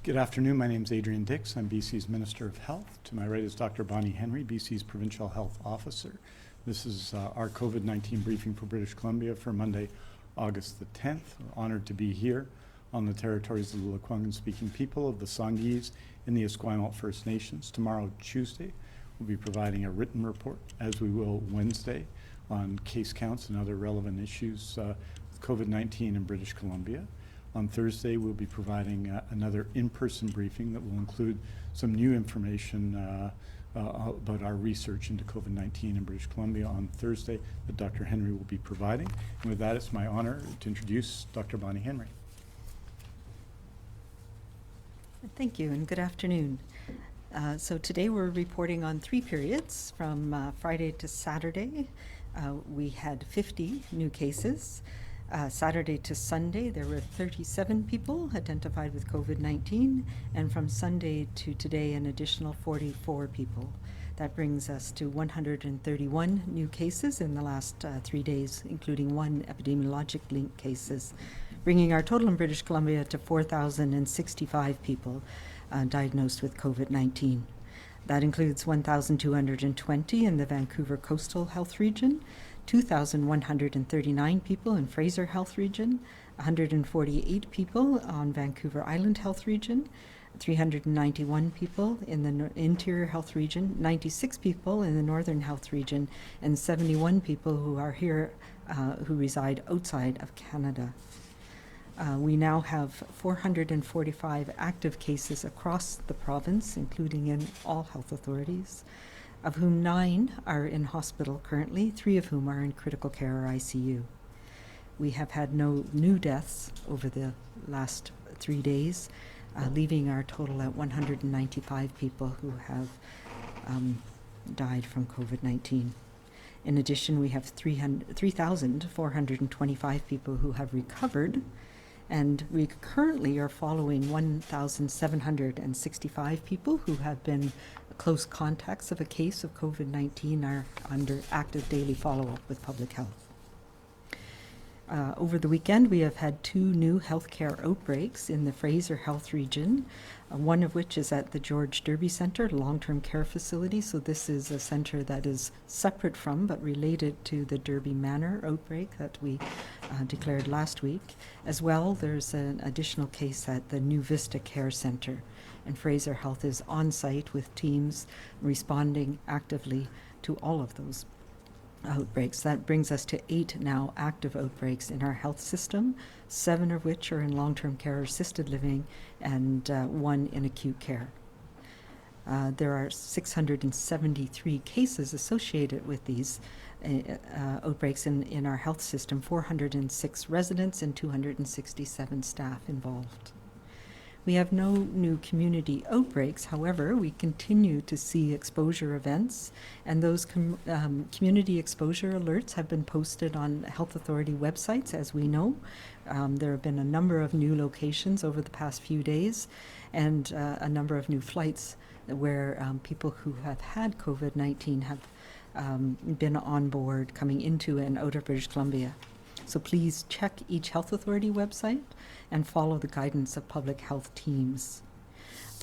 Good afternoon. My name is Adrian Dix. I'm BC's Minister of Health. To my right is Dr. Bonnie Henry, BC's Provincial Health Officer. This is our COVID-19 briefing for British Columbia for Monday, August the 10th. We're honored to be here on the territories of the Lekwungen-speaking people of the Songhees and the Esquimalt First Nations. Tomorrow, Tuesday, we'll be providing a written report, as we will Wednesday, on case counts and other relevant issues with COVID-19 in British Columbia. On Thursday, we'll be providing another in-person briefing that will include some new information about our research into COVID-19 in British Columbia on Thursday that Dr. Henry will be providing. And with that, it's my honor to introduce Dr. Bonnie Henry. Thank you, and good afternoon. So today we're reporting on 3 periods from Friday to Saturday. We had 50 new cases. Saturday to Sunday, there were 37 people identified with COVID-19, and from Sunday to today, an additional 44 people. That brings us to 131 new cases in the last 3 days, including 1 epidemiologic link cases, bringing our total in British Columbia to 4,065 people diagnosed with COVID-19. That includes 1,220 in the Vancouver Coastal Health Region, 2,139 people in Fraser Health Region, 148 people on Vancouver Island Health Region, 391 people in the Interior Health Region, 96 people in the Northern Health Region, and 71 people who are here who reside outside of Canada. We now have 445 active cases across the province, including in all health authorities, of whom 9 are in hospital currently, 3 of whom are in critical care or ICU. We have had no new deaths over the last 3 days, leaving our total at 195 people who have died from COVID-19. In addition, we have 3,425 people who have recovered, and we currently are following 1,765 people who have been close contacts of a case of COVID-19 are under active daily follow-up with public health. Over the weekend, we have had 2 new healthcare outbreaks in the Fraser Health Region, one of which is at the George Derby Centre, long-term care facility. So this is a centre that is separate from but related to the Derby Manor outbreak that we declared last week. As well, there's an additional case at the New Vista Care Centre, and Fraser Health is on site with teams responding actively to all of those outbreaks. That brings us to 8 now active outbreaks in our health system, 7 of which are in long-term care or assisted living, and 1 in acute care. There are 673 cases associated with these outbreaks in our health system, 406 residents and 267 staff involved. We have no new community outbreaks. However, we continue to see exposure events, and those community exposure alerts have been posted on health authority websites, as we know. There have been a number of new locations over the past few days, and a number of new flights where people who have had COVID-19 have been on board coming into and out of British Columbia. So please check each health authority website and follow the guidance of public health teams.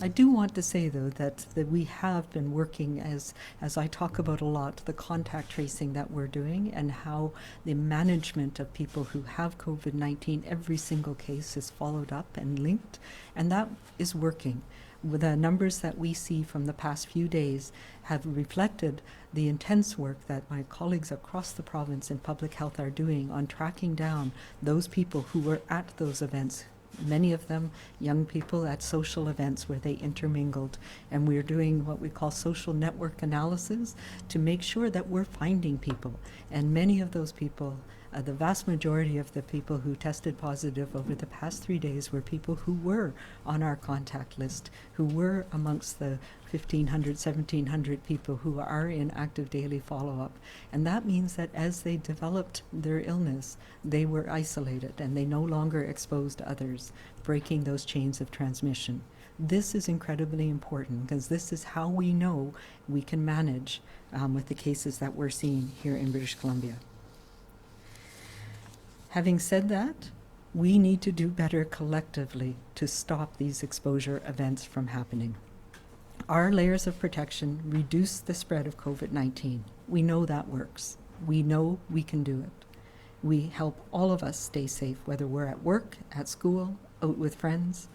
I do want to say, though, that we have been working, as I talk about a lot, the contact tracing that we're doing and how the management of people who have COVID-19, every single case is followed up and linked, and that is working. The numbers that we see from the past few days have reflected the intense work that my colleagues across the province in public health are doing on tracking down those people who were at those events, many of them young people at social events where they intermingled. And we're doing what we call social network analysis to make sure that we're finding people. And many of those people, the vast majority of the people who tested positive over the past 3 days were people who were on our contact list, who were amongst the 1,500, 1,700 people who are in active daily follow-up. And that means that as they developed their illness, they were isolated and they no longer exposed others, breaking those chains of transmission. This is incredibly important because this is how we know we can manage with the cases that we're seeing here in British Columbia. Having said that, We need to do better collectively to stop these exposure events from happening. Our layers of protection reduce the spread of COVID-19. We know that works. We know we can do it. We help all of us stay safe, whether we're at work, at school, out with friends.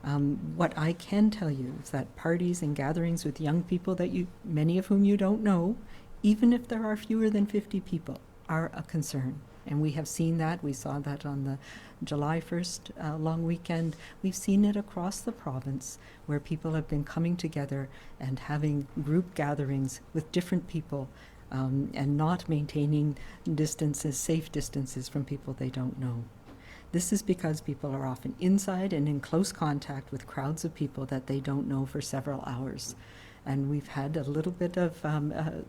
What I can tell you is that parties and gatherings with young people that many of whom you don't know, even if there are fewer than 50 people, are a concern. And we have seen that. We saw that on the July 1st long weekend. We've seen it across the province where people have been coming together and having group gatherings with different people and not maintaining distances, safe distances from people they don't know. This is because people are often inside and in close contact with crowds of people that they don't know for several hours. And we've had a little bit of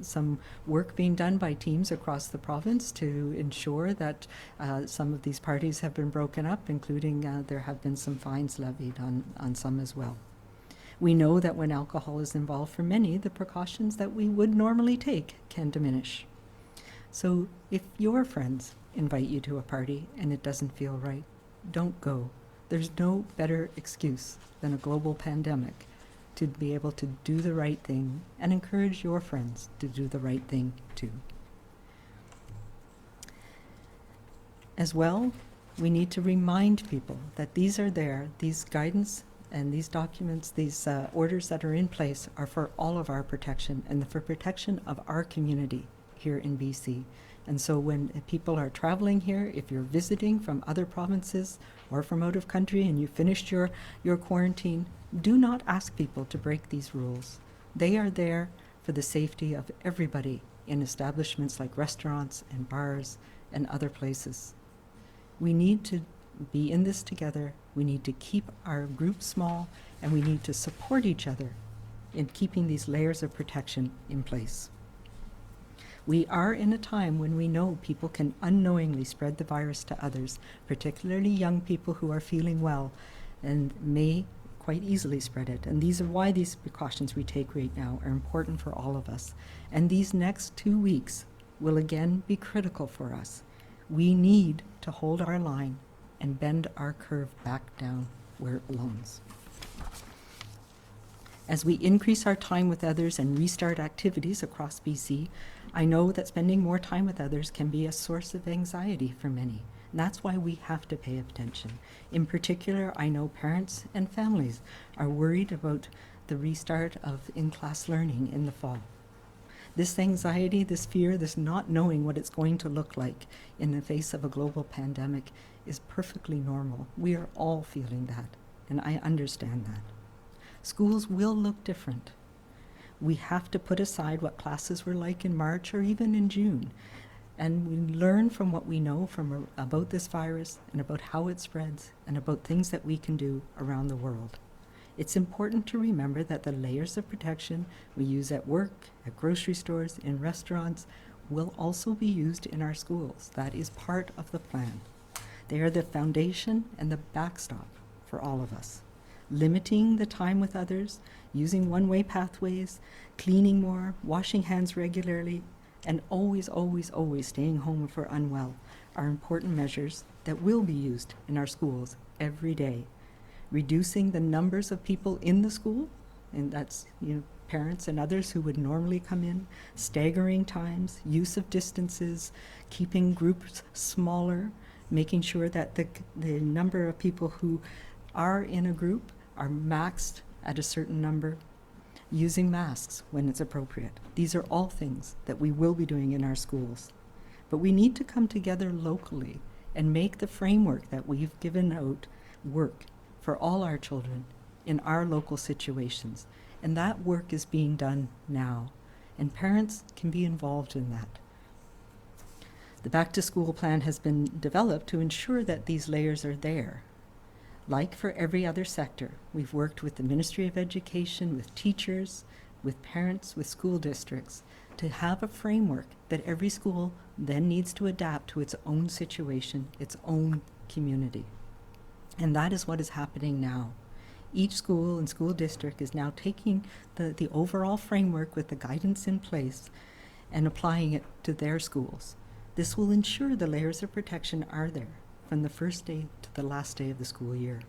some work being done by teams across the province to ensure that some of these parties have been broken up, including there have been some fines levied on some as well. We know that when alcohol is involved for many, the precautions that we would normally take can diminish. So if your friends invite you to a party and it doesn't feel right, don't go. There's no better excuse than a global pandemic to be able to do the right thing and encourage your friends to do the right thing too. As well, we need to remind people that these are there, these guidance and these documents, these orders that are in place are for all of our protection and for protection of our community here in BC. And so when people are traveling here, if you're visiting from other provinces or from out of country and you finished your quarantine, do not ask people to break these rules. They are there for the safety of everybody in establishments like restaurants and bars and other places. We need to be in this together. We need to keep our group small, and we need to support each other in keeping these layers of protection in place. We are in a time when we know people can unknowingly spread the virus to others, particularly young people who are feeling well and may quite easily spread it. And these are why these precautions we take right now are important for all of us. And these next 2 weeks will again be critical for us. We need to hold our line and bend our curve back down where it belongs. As we increase our time with others and restart activities across BC, I know that spending more time with others can be a source of anxiety for many. And that's why we have to pay attention. In particular, I know parents and families are worried about the restart of in-class learning in the fall. This anxiety, this fear, this not knowing what it's going to look like in the face of a global pandemic is perfectly normal. We are all feeling that, and I understand that. Schools will look different. We have to put aside what classes were like in March or even in June, and we learn from what we know about this virus and about how it spreads and about things that we can do around the world. It's important to remember that the layers of protection we use at work, at grocery stores, in restaurants, will also be used in our schools. That is part of the plan. They are the foundation and the backstop for all of us. Limiting the time with others, using one-way pathways, cleaning more, washing hands regularly, and always, always, always staying home if we're unwell are important measures that will be used in our schools every day. Reducing the numbers of people in the school, and that's parents and others who would normally come in, staggering times, use of distances, keeping groups smaller, making sure that the number of people who are in a group are maxed at a certain number, using masks when it's appropriate. These are all things that we will be doing in our schools. But we need to come together locally and make the framework that we've given out work for all our children in our local situations. And that work is being done now, and parents can be involved in that. The Back to School plan has been developed to ensure that these layers are there. Like for every other sector, we've worked with the Ministry of Education, with teachers, with parents, with school districts, to have a framework that every school then needs to adapt to its own situation, its own community. And that is what is happening now. Each school and school district is now taking the overall framework with the guidance in place and applying it to their schools. This will ensure the layers of protection are there from the first day to the last day of the school year.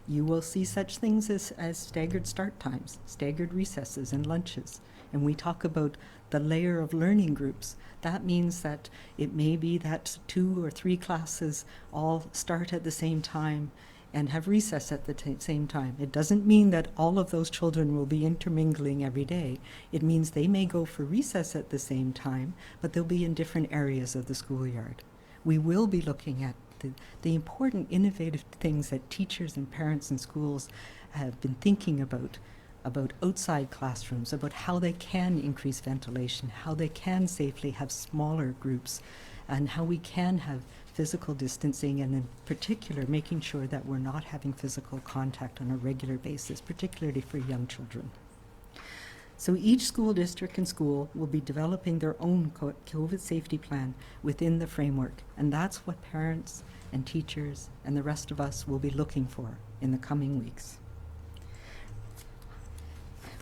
You will see such things as staggered start times, staggered recesses and lunches. And we talk about the layer of learning groups. That means that it may be that 2 or 3 classes all start at the same time and have recess at the same time. It doesn't mean that all of those children will be intermingling every day. It means they may go for recess at the same time, but they'll be in different areas of the schoolyard. We will be looking at the important innovative things that teachers and parents and schools have been thinking about outside classrooms, about how they can increase ventilation, how they can safely have smaller groups, and how we can have physical distancing, and in particular making sure that we're not having physical contact on a regular basis, particularly for young children. So each school district and school will be developing their own COVID safety plan within the framework, and that's what parents and teachers and the rest of us will be looking for in the coming weeks.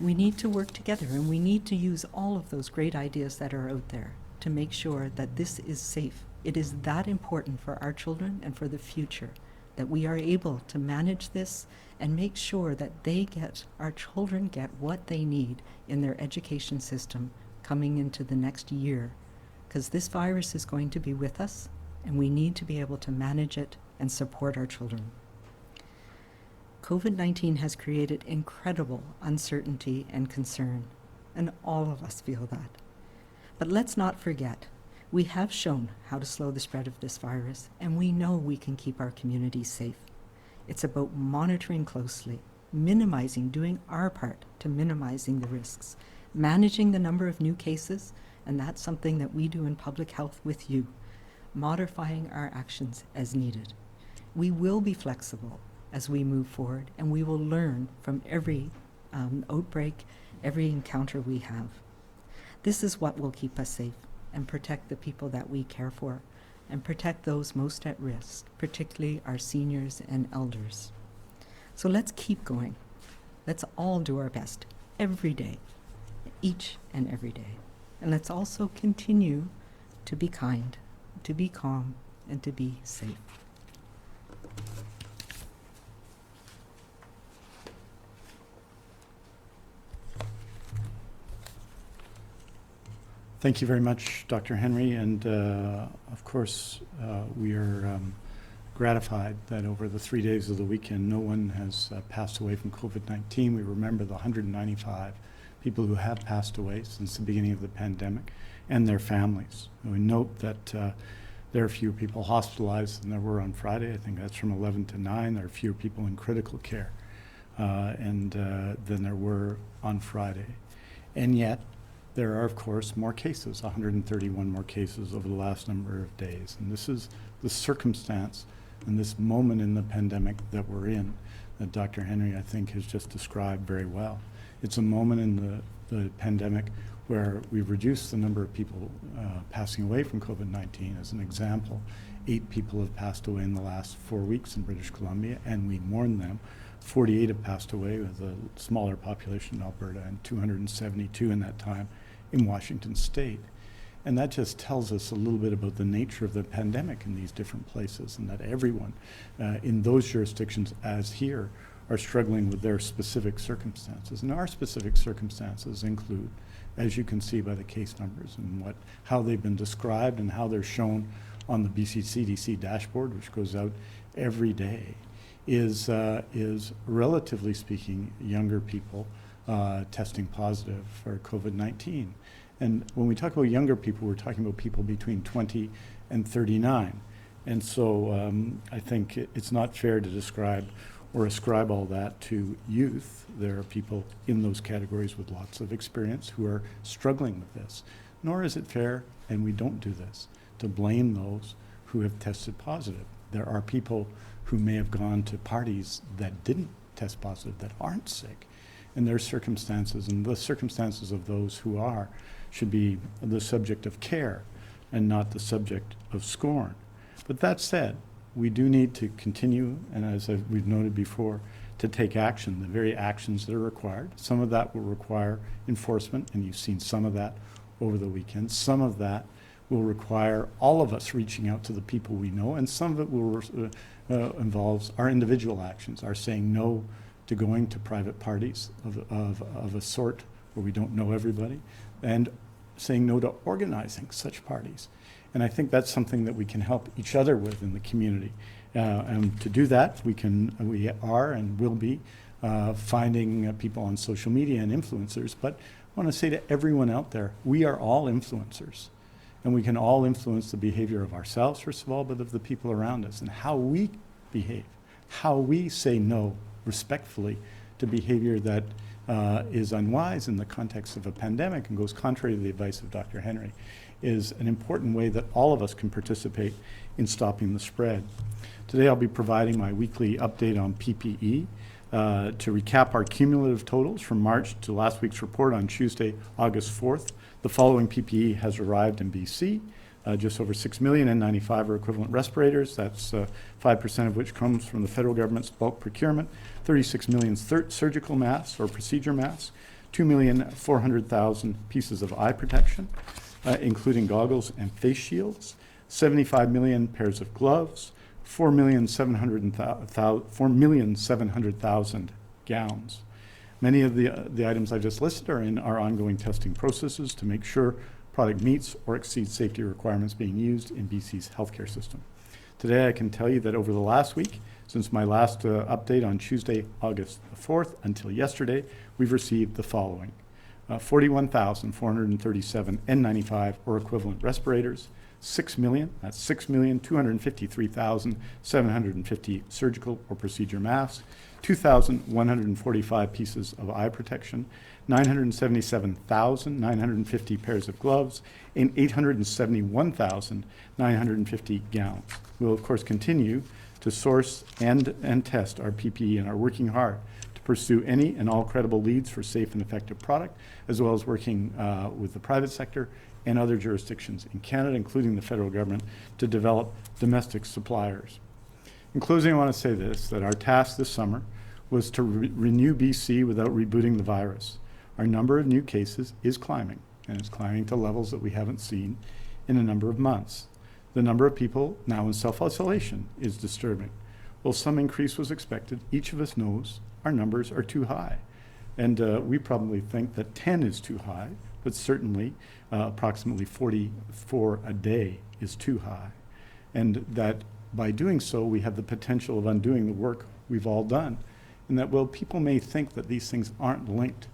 We need to work together, and we need to use all of those great ideas that are out there to make sure that this is safe. It is that important for our children and for the future that we are able to manage this and make sure that our children get what they need in their education system coming into the next year, because this virus is going to be with us, and we need to be able to manage it and support our children. COVID-19 has created incredible uncertainty and concern, and all of us feel that. But let's not forget, we have shown how to slow the spread of this virus, and we know we can keep our communities safe. It's about monitoring closely, doing our part to minimizing the risks, managing the number of new cases, and that's something that we do in public health with you, modifying our actions as needed. We will be flexible as we move forward, and we will learn from every outbreak, every encounter we have. This is what will keep us safe and protect the people that we care for, and protect those most at risk, particularly our seniors and elders. So let's keep going. Let's all do our best every day, each and every day. And let's also continue to be kind, to be calm, and to be safe. Thank you very much, Dr. Henry, and of course we are gratified that over the 3 days of the weekend no one has passed away from COVID-19. We remember the 195 people who have passed away since the beginning of the pandemic and their families. And we note that there are fewer people hospitalized than there were on Friday. I think that's from 11 to 9. There are fewer people in critical care than there were on Friday. And yet, there are, of course, more cases, 131 more cases over the last number of days. And this is the circumstance and this moment in the pandemic that we're in that Dr. Henry, I think, has just described very well. It's a moment in the pandemic where we've reduced the number of people passing away from COVID-19. As an example, 8 people have passed away in the last 4 weeks in British Columbia, and we mourn them. 48 have passed away with a smaller population in Alberta, and 272 in that time in Washington State. And that just tells us a little bit about the nature of the pandemic in these different places, and that everyone in those jurisdictions, as here, are struggling with their specific circumstances. And our specific circumstances include, as you can see by the case numbers and how they've been described and how they're shown on the BC CDC dashboard, which goes out every day, is relatively speaking younger people testing positive for COVID-19. And when we talk about younger people, we're talking about people between 20 and 39. And so I think it's not fair to describe or ascribe all that to youth. There are people in those categories with lots of experience who are struggling with this. Nor is it fair, and we don't do this, to blame those who have tested positive. There are people who may have gone to parties that didn't test positive, that aren't sick, and their circumstances, and the circumstances of those who are, should be the subject of care and not the subject of scorn. But that said, we do need to continue, and as we've noted before, to take action, the very actions that are required. Some of that will require enforcement, and you've seen some of that over the weekend. Some of that will require all of us reaching out to the people we know, and some of it will involves our individual actions, our saying no to going to private parties of a sort where we don't know everybody, and saying no to organizing such parties. And I think that's something that we can help each other with in the community. And to do that, we are and will be finding people on social media and influencers. But I want to say to everyone out there, we are all influencers. And we can all influence the behavior of ourselves, first of all, but of the people around us, and how we behave, how we say no respectfully to behavior that is unwise in the context of a pandemic and goes contrary to the advice of Dr. Henry, is an important way that all of us can participate in stopping the spread. Today I'll be providing my weekly update on PPE. To recap our cumulative totals from March to last week's report on Tuesday, August 4th, the following PPE has arrived in BC. Just over 6 million N95 or equivalent respirators. That's 5% of which comes from the federal government's bulk procurement. 36 million surgical masks or procedure masks. 2,400,000 pieces of eye protection, including goggles and face shields. 75 million pairs of gloves. 4,700,000 gowns. Many of the items I just listed are in our ongoing testing processes to make sure product meets or exceeds safety requirements being used in BC's healthcare system. Today I can tell you that over the last week, since my last update on Tuesday, August 4th until yesterday, we've received the following. 41,437 N95 or equivalent respirators, 6 million, that's 6,253,750 surgical or procedure masks, 2,145 pieces of eye protection, 977,950 pairs of gloves, and 871,950 gowns. We'll of course continue to source and test our PPE and are working hard to pursue any and all credible leads for safe and effective product, as well as working with the private sector and other jurisdictions in Canada, including the federal government, to develop domestic suppliers. In closing, I want to say this, that our task this summer was to renew BC without rebooting the virus. Our number of new cases is climbing, and it's climbing to levels that we haven't seen in a number of months. The number of people now in self-isolation is disturbing. While some increase was expected, each of us knows our numbers are too high. And we probably think that 10 is too high, but certainly approximately 44 a day is too high. And that by doing so, we have the potential of undoing the work we've all done. And that while people may think that these things aren't linked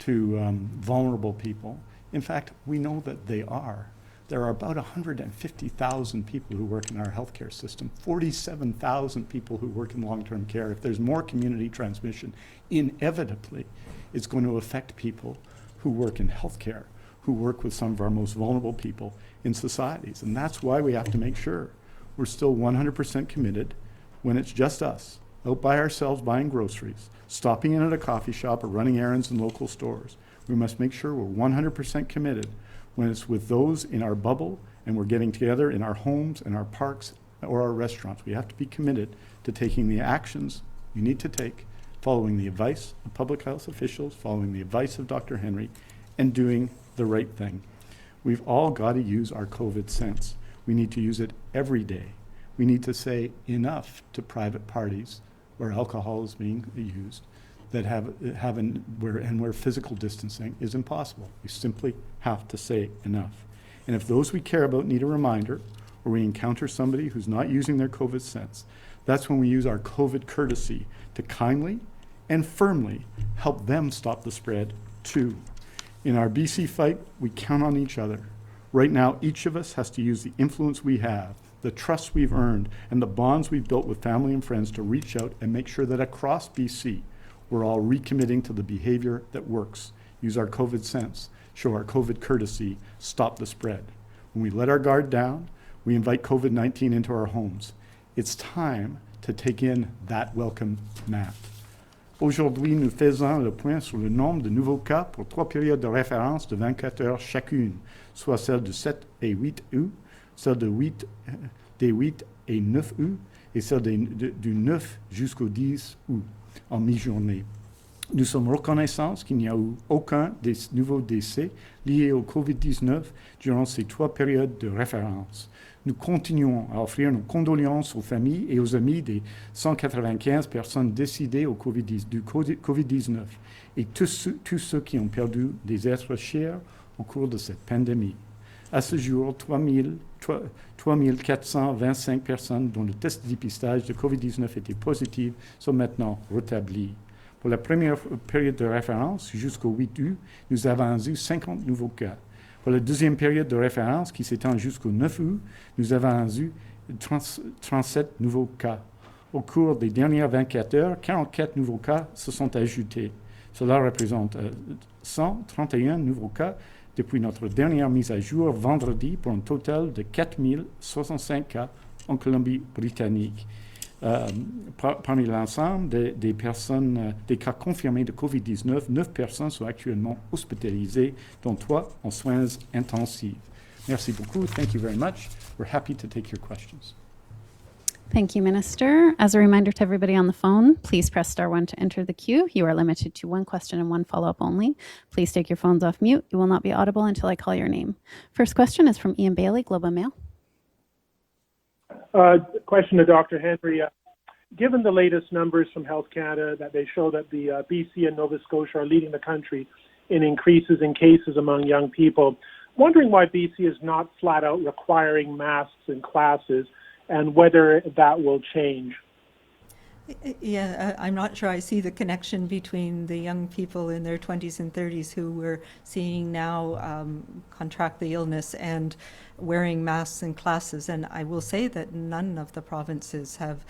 to vulnerable people, in fact, we know that they are. There are about 150,000 people who work in our healthcare system, 47,000 people who work in long-term care. If there's more community transmission, inevitably, it's going to affect people who work in healthcare, who work with some of our most vulnerable people in societies. And that's why we have to make sure we're still 100% committed when it's just us, out by ourselves buying groceries, stopping in at a coffee shop or running errands in local stores. We must make sure we're 100% committed when it's with those in our bubble and we're getting together in our homes and our parks or our restaurants. We have to be committed to taking the actions we need to take, following the advice of public health officials, following the advice of Dr. Henry, and doing the right thing. We've all got to use our COVID sense. We need to use it every day. We need to say enough to private parties where alcohol is being used that where physical distancing is impossible. We simply have to say enough. And if those we care about need a reminder, or we encounter somebody who's not using their COVID sense, that's when we use our COVID courtesy to kindly and firmly help them stop the spread too. In our BC fight, we count on each other. Right now, each of us has to use the influence we have, the trust we've earned, and the bonds we've built with family and friends to reach out and make sure that across BC, we're all recommitting to the behavior that works. Use our COVID sense, show our COVID courtesy, stop the spread. When we let our guard down, we invite COVID-19 into our homes. It's time to take in that welcome mat. Aujourd'hui, nous faisons le point sur le nombre de nouveaux cas pour 3 périodes de référence de 24 heures chacune, soit celle du 7 et 8 août, celle des 8 et 9 août et celle du 9 jusqu'au 10 août en mi-journée. Nous sommes reconnaissants qu'il n'y a eu aucun des nouveaux décès liés au COVID-19 durant ces 3 périodes de référence. Nous continuons à offrir nos condoléances aux familles et aux amis des 195 personnes décédées du COVID-19 et tous ceux qui ont perdu des êtres chers au cours de cette pandémie. À ce jour, 3425 personnes dont le test de dépistage de COVID-19 était positif sont maintenant rétablies. Pour la première période de référence, jusqu'au 8 août, nous avons eu 50 nouveaux cas. Pour la deuxième période de référence, qui s'étend jusqu'au 9 août, nous avons eu 37 nouveaux cas. Au cours des dernières 24 heures, 44 nouveaux cas se sont ajoutés. Cela représente 131 nouveaux cas depuis notre dernière mise à jour vendredi pour un total de 4065 cas en Colombie-Britannique. Parmi l'ensemble des personnes, des cas confirmés de COVID-19, 9 personnes sont actuellement hospitalisées, dont 3 en soins intensifs. Merci beaucoup. Thank you very much. We're happy to take your questions. Thank you, Minister. As a reminder to everybody on the phone, please press *1 to enter the queue. You are limited to 1 question and 1 follow-up only. Please take your phones off mute. You will not be audible until I call your name. First question is from Ian Bailey, Globe and Mail. Question to Dr. Henry. Given the latest numbers from Health Canada that they show that the BC and Nova Scotia are leading the country in increases in cases among young people, wondering why BC is not flat out requiring masks in classes and whether that will change. Yeah, I'm not sure I see the connection between the young people in their 20s and 30s who we're seeing now contract the illness and wearing masks in classes. And I will say that none of the provinces have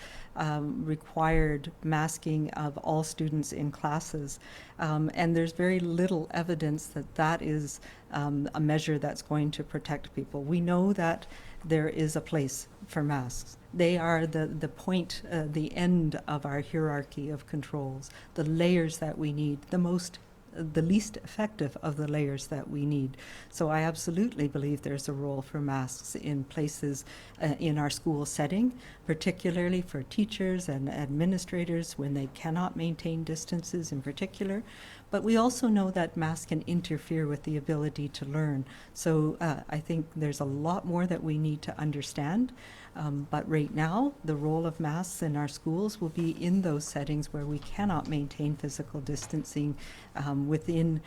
required masking of all students in classes. And there's very little evidence that that is a measure that's going to protect people. We know that there is a place for masks. They are the point, the end of our hierarchy of controls, the layers that we need, the least effective of the layers that we need. So I absolutely believe there's a role for masks in places in our school setting, particularly for teachers and administrators when they cannot maintain distances in particular. But we also know that masks can interfere with the ability to learn. So I think there's a lot more that we need to understand. But right now, the role of masks in our schools will be in those settings where we cannot maintain physical distancing within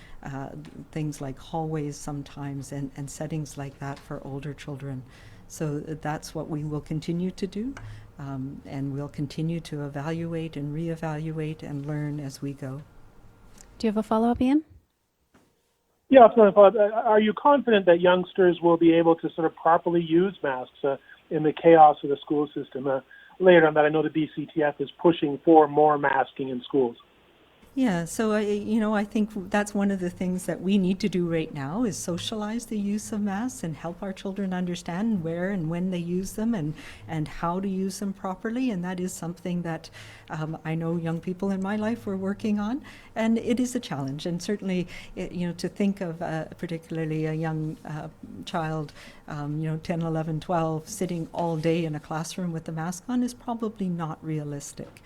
things like hallways sometimes and settings like that for older children. So that's what we will continue to do. And we'll continue to evaluate and reevaluate and learn as we go. Do you have a follow-up, Ian? Yeah, are you confident that youngsters will be able to sort of properly use masks in the chaos of the school system? Later on that, I know the BCTF is pushing for more masking in schools. Yeah, so I think that's one of the things that we need to do right now is socialize the use of masks and help our children understand where and when they use them and how to use them properly. And that is something that I know young people in my life were working on, and it is a challenge. And certainly, to think of particularly a young child, 10, 11, 12, sitting all day in a classroom with the mask on is probably not realistic.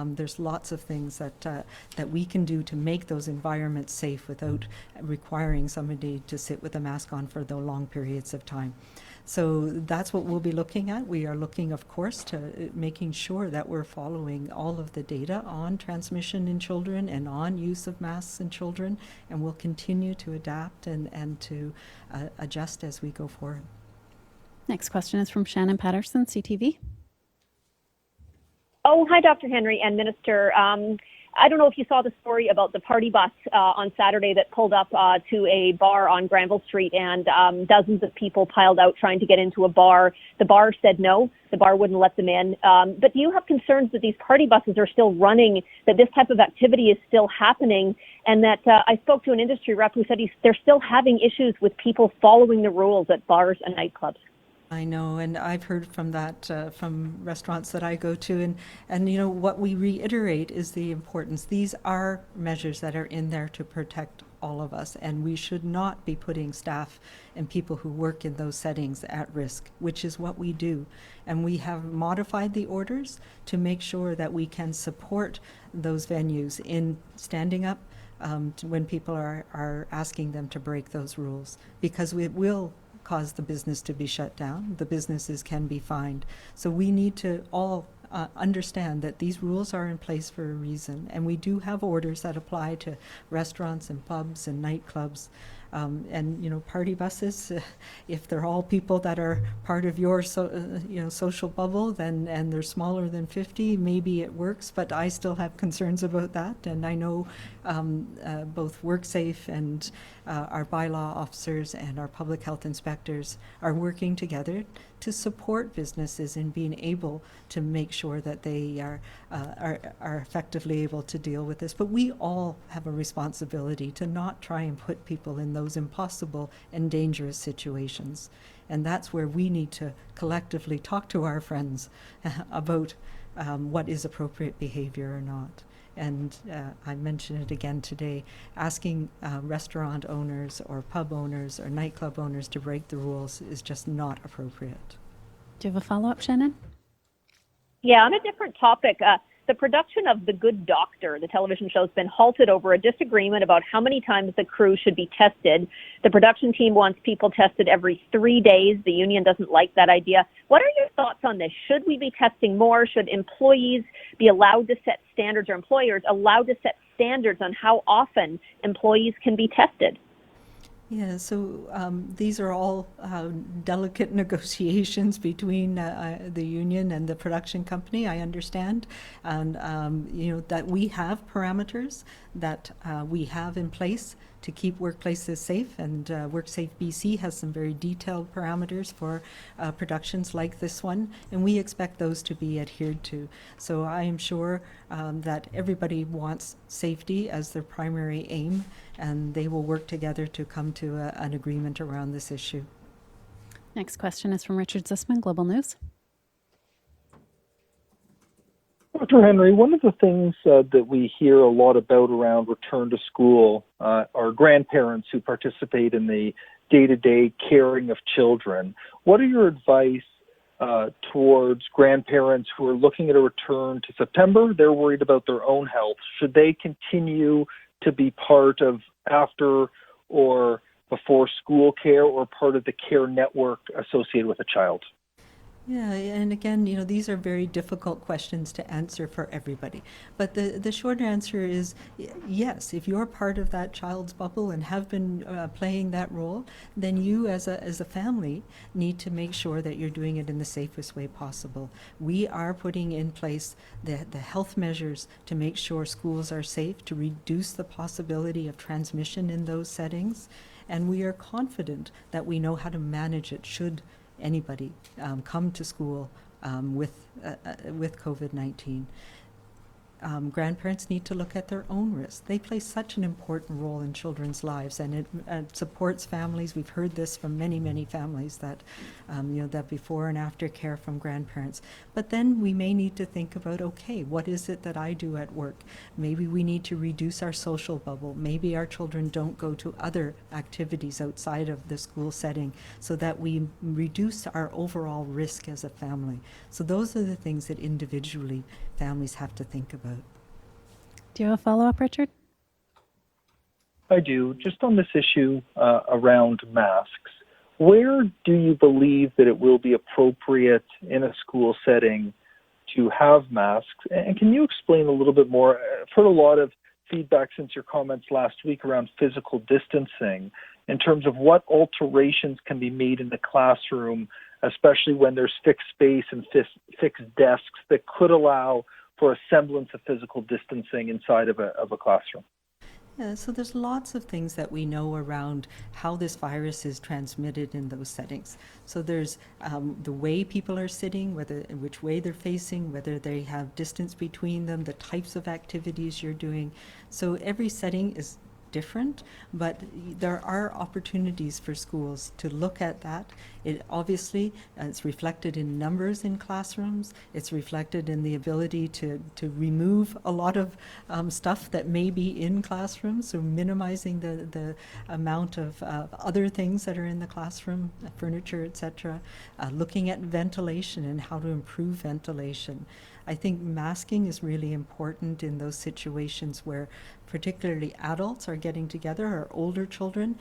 There's lots of things that we can do to make those environments safe without requiring somebody to sit with a mask on for the long periods of time. So that's what we'll be looking at. We are looking, of course, to making sure that we're following all of the data on transmission in children and on use of masks in children, and we'll continue to adapt and to adjust as we go forward. Next question is from Shannon Patterson, CTV. Oh, hi, Dr. Henry and Minister. I don't know if you saw the story about the party bus on Saturday that pulled up to a bar on Granville Street, and dozens of people piled out trying to get into a bar. The bar said no. The bar wouldn't let them in. But do you have concerns that these party buses are still running, that this type of activity is still happening, and that I spoke to an industry rep who said they're still having issues with people following the rules at bars and nightclubs? I know, and I've heard from that from restaurants that I go to, and you know what we reiterate is the importance. These are measures that are in there to protect all of us, and we should not be putting staff and people who work in those settings at risk, which is what we do. And we have modified the orders to make sure that we can support those venues in standing up when people are asking them to break those rules, because it will cause the business to be shut down. The businesses can be fined. So we need to all understand that these rules are in place for a reason, and we do have orders that apply to restaurants and pubs and nightclubs. And you know, party buses, if they're all people that are part of your social bubble, then and they're smaller than 50, maybe it works. But I still have concerns about that, and I know both WorkSafe and our bylaw officers and our public health inspectors are working together to support businesses in being able to make sure that they are effectively able to deal with this. But we all have a responsibility to not try and put people in those impossible and dangerous situations. And that's where we need to collectively talk to our friends about what is appropriate behavior or not. And I mentioned it again today, asking restaurant owners or pub owners or nightclub owners to break the rules is just not appropriate. Do you have a follow-up, Shannon? Yeah, on a different topic, the production of The Good Doctor, the television show, has been halted over a disagreement about how many times the crew should be tested. The production team wants people tested every 3 days. The union doesn't like that idea. What are your thoughts on this? Should we be testing more? Should employees be allowed to set standards, or employers allowed to set standards on how often employees can be tested? Yeah, so these are all delicate negotiations between the union and the production company, I understand. And, you know, that we have parameters that we have in place to keep workplaces safe, and WorkSafe BC has some very detailed parameters for productions like this one, and we expect those to be adhered to. So I am sure that everybody wants safety as their primary aim, and they will work together to come to an agreement around this issue. Next question is from Richard Zussman, Global News. Dr. Henry, one of the things that we hear a lot about around return to school are grandparents who participate in the day-to-day caring of children. What are your advice towards grandparents who are looking at a return to September? They're worried about their own health. Should they continue to be part of after or before school care, or part of the care network associated with a child? Yeah, and again, you know, these are very difficult questions to answer for everybody. But the short answer is yes. If you're part of that child's bubble and have been playing that role, then you as a family need to make sure that you're doing it in the safest way possible. We are putting in place the health measures to make sure schools are safe, to reduce the possibility of transmission in those settings. And we are confident that we know how to manage it should anybody come to school with COVID-19. Grandparents need to look at their own risks. They play such an important role in children's lives, and it supports families. We've heard this from many, many families that, you know, that before and after care from grandparents. But then we may need to think about, okay, what is it that I do at work? Maybe we need to reduce our social bubble. Maybe our children don't go to other activities outside of the school setting, so that we reduce our overall risk as a family. So those are the things that individually families have to think about. Do you have a follow-up, Richard? I do. Just on this issue around masks, where do you believe that it will be appropriate in a school setting to have masks? And can you explain a little bit more? I've heard a lot of feedback since your comments last week around physical distancing in terms of what alterations can be made in the classroom, especially when there's fixed space and fixed desks that could allow for a semblance of physical distancing inside of a classroom. Yeah, so there's lots of things that we know around how this virus is transmitted in those settings. So there's the way people are sitting, which way they're facing, whether they have distance between them, the types of activities you're doing. So every setting is different, but there are opportunities for schools to look at that. It obviously, it's reflected in numbers in classrooms. It's reflected in the ability to remove a lot of stuff that may be in classrooms, so minimizing the amount of other things that are in the classroom, furniture, etc. Looking at ventilation and how to improve ventilation. I think masking is really important in those situations where particularly adults are getting together, or older children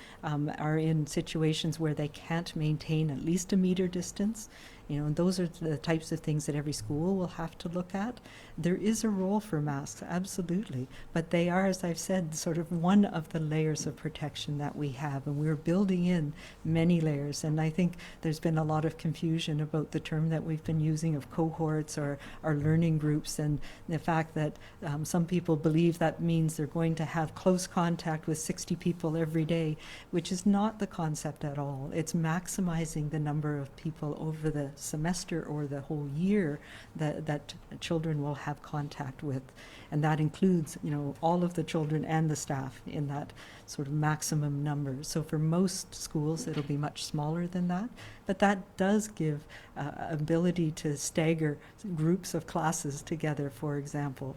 are in situations where they can't maintain at least a meter distance. You know, and those are the types of things that every school will have to look at. There is a role for masks, absolutely, but they are, as I've said, sort of one of the layers of protection that we have, and we're building in many layers. And I think there's been a lot of confusion about the term that we've been using of cohorts or learning groups, and the fact that some people believe that means they're going to have close contact with 60 people every day, which is not the concept at all. It's maximizing the number of people over the semester or the whole year that children will have contact with, and that includes, you know, all of the children and the staff in that sort of maximum number. So for most schools it'll be much smaller than that, but that does give ability to stagger groups of classes together, for example,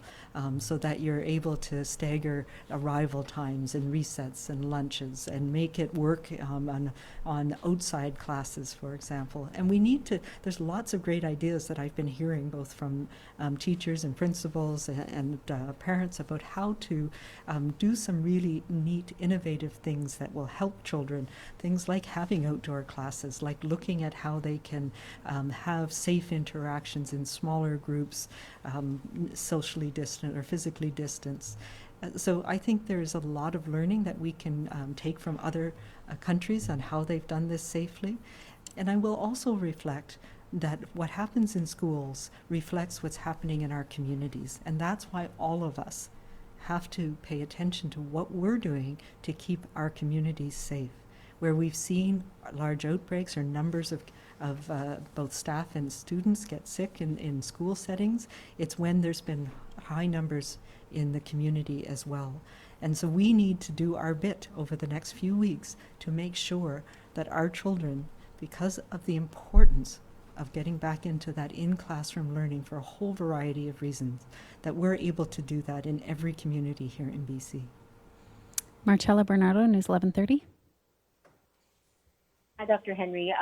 so that you're able to stagger arrival times and resets and lunches and make it work on outside classes, for example. And we need to, there's lots of great ideas that I've been hearing both from teachers and principals and parents about how to do some really neat, innovative things that will help children. Things like having outdoor classes, like looking at how they can have safe interactions in smaller groups, socially distant or physically distanced. So I think there's a lot of learning that we can take from other countries on how they've done this safely. And I will also reflect that what happens in schools reflects what's happening in our communities. And that's why all of us have to pay attention to what we're doing to keep our communities safe. Where we've seen large outbreaks or numbers of both staff and students get sick in school settings, it's when there's been high numbers in the community as well. And so we need to do our bit over the next few weeks to make sure that our children, because of the importance of getting back into that in-classroom learning for a whole variety of reasons, that we're able to do that in every community here in BC. Marcella Bernardo, News 1130. Hi, Dr. Henry.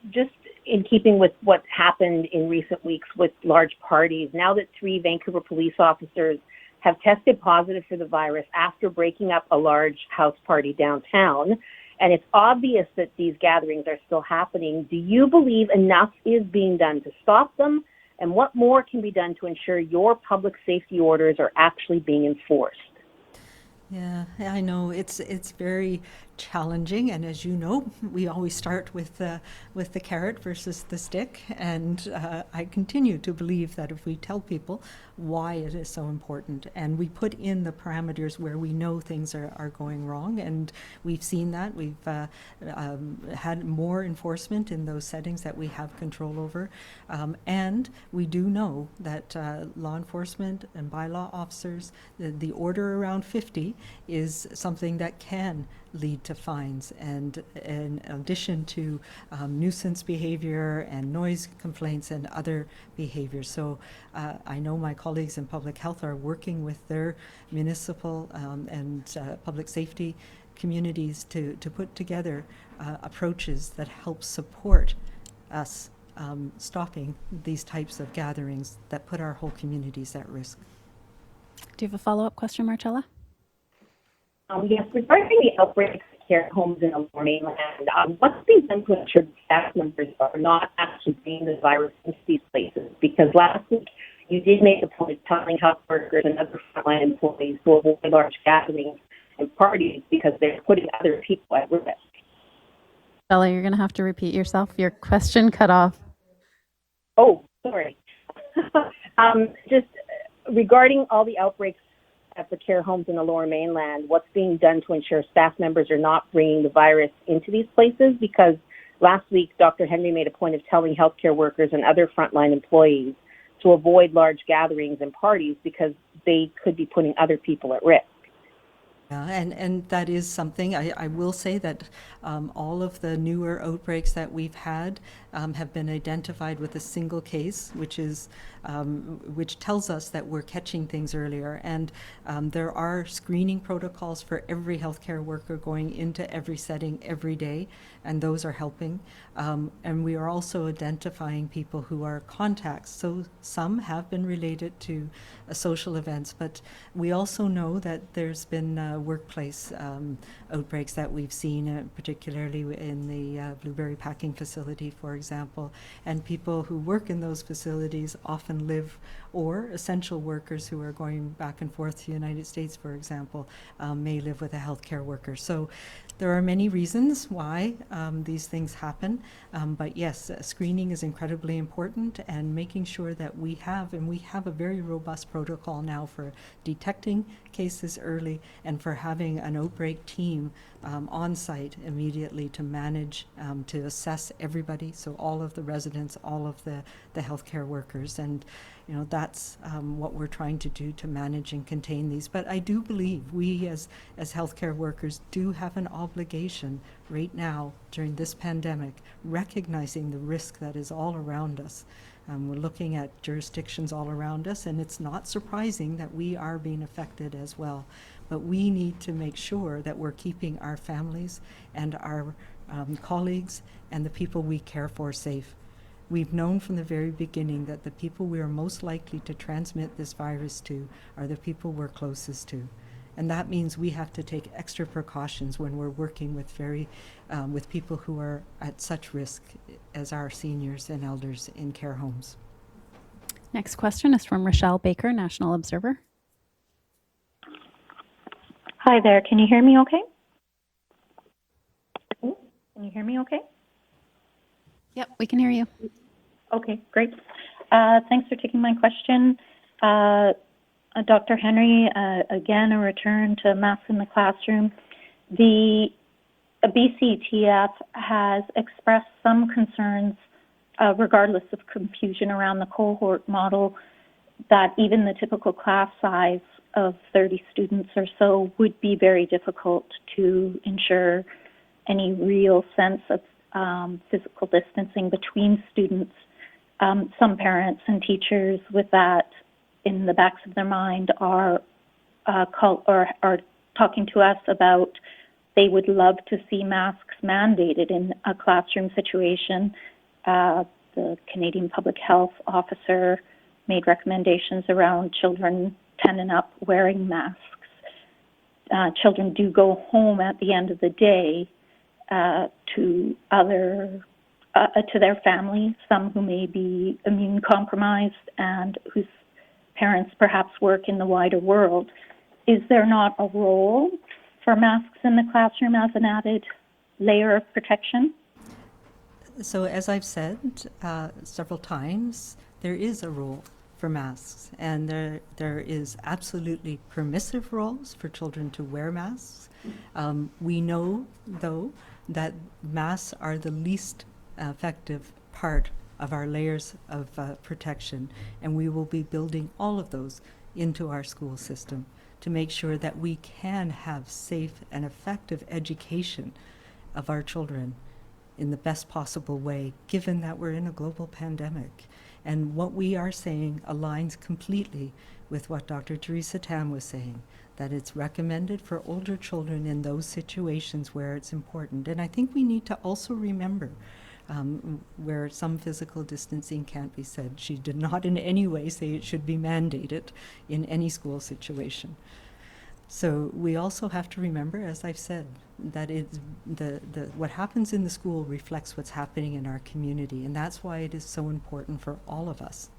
Just in keeping with what's happened in recent weeks with large parties, now that 3 Vancouver police officers have tested positive for the virus after breaking up a large house party downtown, and it's obvious that these gatherings are still happening, do you believe enough is being done to stop them? And what more can be done to ensure your public safety orders are actually being enforced? Yeah, I know it's very challenging, and as you know, we always start with the carrot versus the stick. And I continue to believe that if we tell people why it is so important, and we put in the parameters where we know things are going wrong, and we've seen that we've had more enforcement in those settings that we have control over, and we do know that law enforcement and bylaw officers, the order around 50 is something that can lead to fines, and in addition to nuisance behavior and noise complaints and other behaviors. So I know my colleagues in public health are working with their municipal and public safety communities to put together approaches that help support us stopping these types of gatherings that put our whole communities at risk. Do you have a follow-up question, Marcella? Yes, regarding the outbreaks at care homes in the Lower Mainland, what's being done to ensure that staff members are not actually bringing the virus into these places? Because last week you did make a point of telling health workers and other frontline employees to avoid large gatherings and parties because they're putting other people at risk. Marcella, you're going to have to repeat yourself. Your question cut off. Oh, sorry. Just regarding all the outbreaks at the care homes in the Lower Mainland, what's being done to ensure staff members are not bringing the virus into these places? Because last week, Dr. Henry made a point of telling healthcare workers and other frontline employees to avoid large gatherings and parties because they could be putting other people at risk. Yeah, and that is something, I will say that all of the newer outbreaks that we've had have been identified with a single case, which tells us that we're catching things earlier. And there are screening protocols for every healthcare worker going into every setting every day, and those are helping. And we are also identifying people who are contacts. So some have been related to social events, but we also know that there's been workplace outbreaks that we've seen, particularly in the blueberry packing facility, for example. And people who work in those facilities often live, or essential workers who are going back and forth to the United States, for example, may live with a healthcare worker. So there are many reasons why these things happen, but yes, screening is incredibly important, and making sure that we have a very robust protocol now for detecting cases early and for having an outbreak team on site immediately to manage, to assess everybody, so all of the residents, all of the healthcare workers, and that's what we're trying to do to manage and contain these. But I do believe we as healthcare workers do have an obligation right now during this pandemic, recognizing the risk that is all around us. We're looking at jurisdictions all around us, and it's not surprising that we are being affected as well. But we need to make sure that we're keeping our families and our colleagues and the people we care for safe. We've known from the very beginning that the people we are most likely to transmit this virus to are the people we're closest to. And that means we have to take extra precautions when we're working with people who are at such risk as our seniors and elders in care homes. Next question is from Rochelle Baker, National Observer. Hi there, can you hear me okay? Can you hear me okay? Yep, we can hear you. Okay, great. Thanks for taking my question. Dr. Henry, again, a return to masks in the classroom. The BCTF has expressed some concerns, regardless of confusion around the cohort model, that even the typical class size of 30 students or so would be very difficult to ensure any real sense of physical distancing between students. Some parents and teachers with that in the backs of their mind are talking to us about they would love to see masks mandated in a classroom situation. The Canadian Public Health Officer made recommendations around children 10 and up wearing masks. Children do go home at the end of the day to their families, some who may be immune compromised and whose parents perhaps work in the wider world. Is there not a role for masks in the classroom as an added layer of protection? So as I've said several times, there is a role for masks, and there is absolutely permissive roles for children to wear masks. We know, though, that masks are the least effective part of our layers of protection, and we will be building all of those into our school system to make sure that we can have safe and effective education of our children in the best possible way, given that we're in a global pandemic. And what we are saying aligns completely with what Dr. Theresa Tam was saying, that it's recommended for older children in those situations where it's important. And I think we need to also remember where some physical distancing can't be said. She did not in any way say it should be mandated in any school situation. So we also have to remember, as I've said, that it's what happens in the school reflects what's happening in our community, and that's why it is so important for all of us,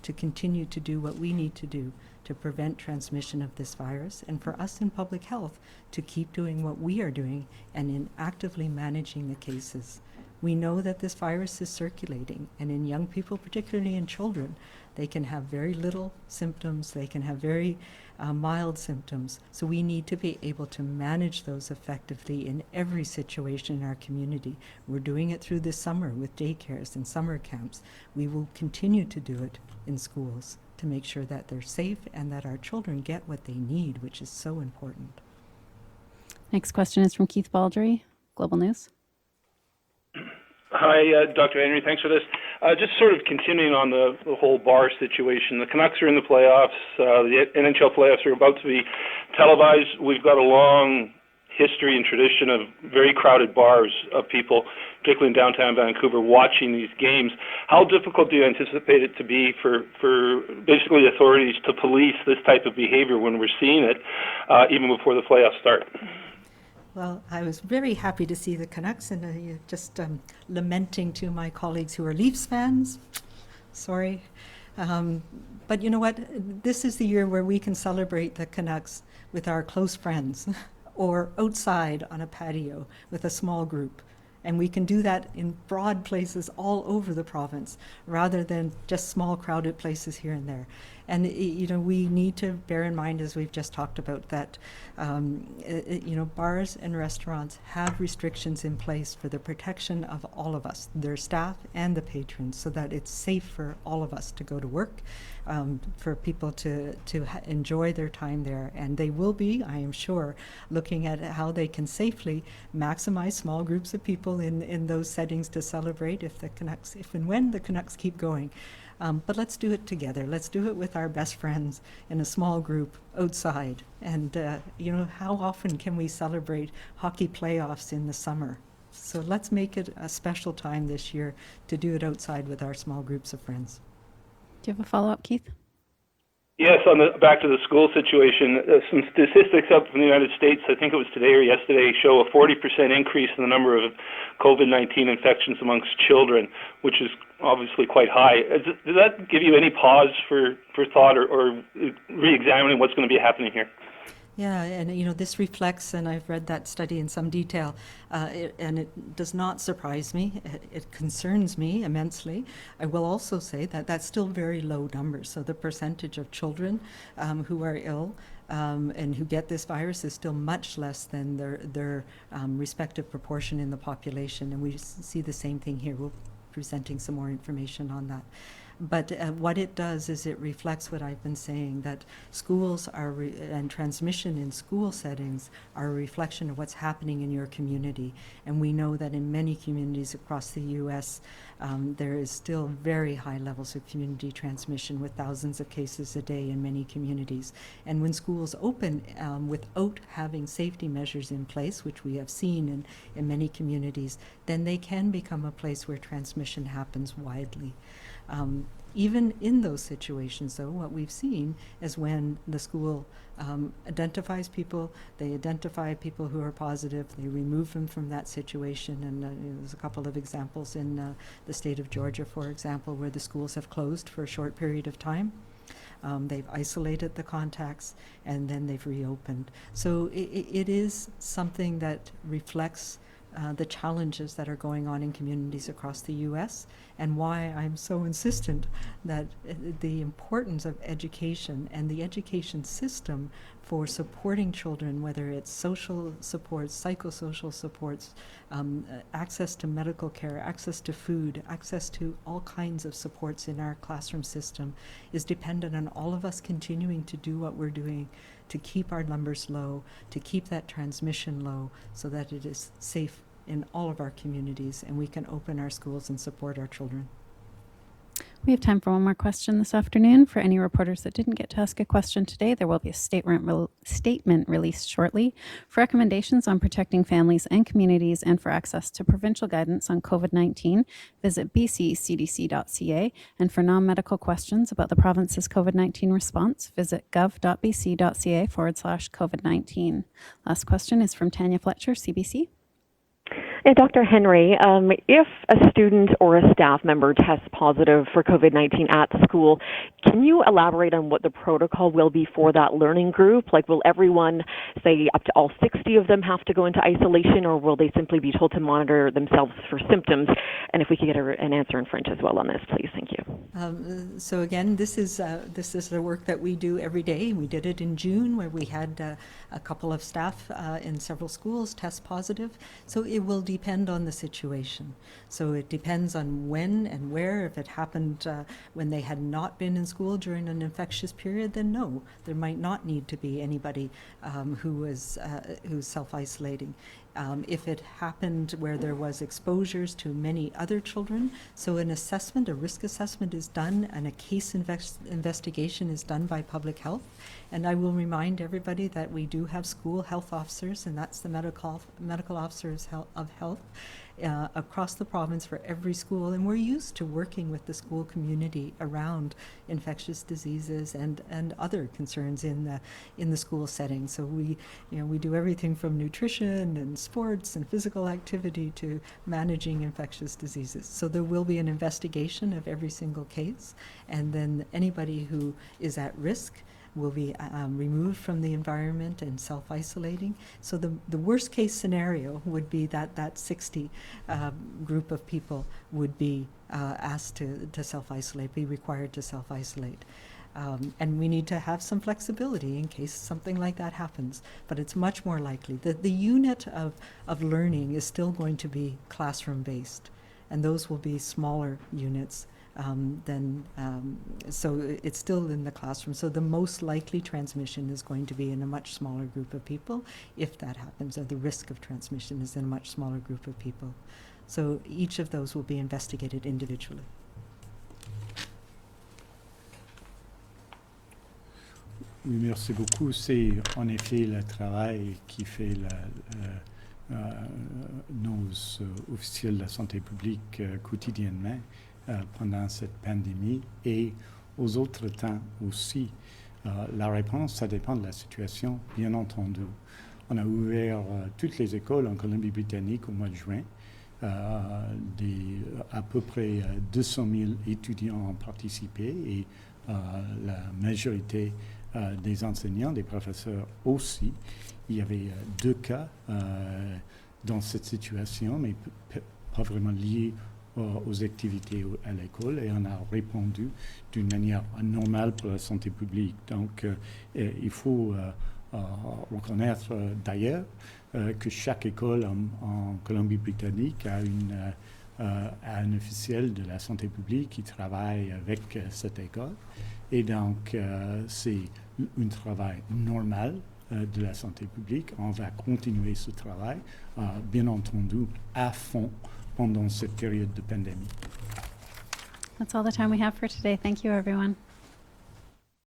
to continue to do what we need to do to prevent transmission of this virus, and for us in public health to keep doing what we are doing and in actively managing the cases. We know that this virus is circulating, and in young people, particularly in children, they can have very little symptoms, they can have very mild symptoms. So we need to be able to manage those effectively in every situation in our community. We're doing it through this summer with daycares and summer camps. We will continue to do it in schools to make sure that they're safe and that our children get what they need, which is so important. Next question is from Keith Baldry, Global News. Hi, Dr. Henry. Thanks for this. Just sort of continuing on the whole bar situation. The Canucks are in the playoffs. The NHL playoffs are about to be televised. We've got a long history and tradition of very crowded bars of people, particularly in downtown Vancouver, watching these games. How difficult do you anticipate it to be for basically authorities to police this type of behavior when we're seeing it even before the playoffs start? Well, I was very happy to see the Canucks, and just lamenting to my colleagues who are Leafs fans. Sorry. But you know what? This is the year where we can celebrate the Canucks with our close friends or outside on a patio with a small group. And we can do that in broad places all over the province rather than just small crowded places here and there. And we need to bear in mind, as we've just talked about, that bars and restaurants have restrictions in place for the protection of all of us, their staff and the patrons, so that it's safe for all of us to go to work, for people to enjoy their time there. And they will be, I am sure, looking at how they can safely maximize small groups of people in those settings to celebrate if and when the Canucks keep going. But let's do it together. Let's do it with our best friends in a small group outside. And, how often can we celebrate hockey playoffs in the summer? So let's make it a special time this year to do it outside with our small groups of friends. Do you have a follow-up, Keith? Yes, back to the school situation, some statistics up from the United States, I think it was today or yesterday, show a 40% increase in the number of COVID-19 infections amongst children, which is obviously quite high. Does that give you any pause for thought or re-examining what's going to be happening here? Yeah, and this reflects, and I've read that study in some detail, and it does not surprise me. It concerns me immensely. I will also say that that's still very low numbers. So the percentage of children who are ill and who get this virus is still much less than their respective proportion in the population. And we see the same thing here. We'll be presenting some more information on that. But what it does is it reflects what I've been saying, that schools and transmission in school settings are a reflection of what's happening in your community. And we know that in many communities across the U.S., there is still very high levels of community transmission with thousands of cases a day in many communities. And when schools open without having safety measures in place, which we have seen in many communities, then they can become a place where transmission happens widely. Even in those situations, though, what we've seen is when the school identifies people, they identify people who are positive, they remove them from that situation. And there's a couple of examples in the state of Georgia, for example, where the schools have closed for a short period of time. They've isolated the contacts and then they've reopened. So it is something that reflects the challenges that are going on in communities across the U.S. and why I'm so insistent that the importance of education and the education system for supporting children, whether it's social supports, psychosocial supports, access to medical care, access to food, access to all kinds of supports in our classroom system, is dependent on all of us continuing to do what we're doing to keep our numbers low, to keep that transmission low, so that it is safe in all of our communities and we can open our schools and support our children. We have time for one more question this afternoon. For any reporters that didn't get to ask a question today, there will be a statement released shortly for recommendations on protecting families and communities and for access to provincial guidance on COVID-19. Visit bccdc.ca. And for non-medical questions about the province's COVID-19 response, visit gov.bc.ca/COVID-19. Last question is from Tanya Fletcher, CBC. And Dr. Henry, if a student or a staff member tests positive for COVID-19 at school, can you elaborate on what the protocol will be for that learning group? Like, will everyone, say up to all 60 of them, have to go into isolation, or will they simply be told to monitor themselves for symptoms? And if we could get an answer in French as well on this, please. Thank you. So again, this is the work that we do every day. We did it in June, where we had a couple of staff in several schools test positive. So it will depend on the situation. So it depends on when and where. If it happened when they had not been in school during an infectious period, then no, there might not need to be anybody who's self-isolating. If it happened where there was exposures to many other children, so an assessment, a risk assessment is done, and a case investigation is done by public health. And I will remind everybody that we do have school health officers, and that's the medical officers of health across the province for every school, and we're used to working with the school community around infectious diseases and other concerns in the school setting. So we do everything from nutrition and sports and physical activity to managing infectious diseases. So there will be an investigation of every single case, and then anybody who is at risk will be removed from the environment and self-isolating. So the worst case scenario would be that 60 group of people would be asked to self-isolate, be required to self-isolate. And we need to have some flexibility in case something like that happens. But it's much more likely that the unit of learning is still going to be classroom-based, and those will be smaller units. So it's still in the classroom. So the most likely transmission is going to be in a much smaller group of people, if that happens, or the risk of transmission is in a much smaller group of people. So each of those will be investigated individually. Oui, merci beaucoup. C'est en effet le travail qui fait nos officiels de la santé publique quotidiennement pendant cette pandémie et aux autres temps aussi. La réponse, ça dépend de la situation, bien entendu. On a ouvert toutes les écoles en Colombie-Britannique au mois de juin. À peu près 200 000 étudiants ont participé et la majorité des enseignants, des professeurs aussi. Il y avait 2 cas dans cette situation, mais pas vraiment liés aux activités à l'école, et on a répondu d'une manière normale pour la santé publique. Donc, il faut reconnaître d'ailleurs que chaque école en Colombie-Britannique a un officiel de la santé publique qui travaille avec cette école. Et donc, c'est un travail normal de la santé publique. On va continuer ce travail, bien entendu, à fond pendant cette période de pandémie. That's all the time we have for today. Thank you, everyone.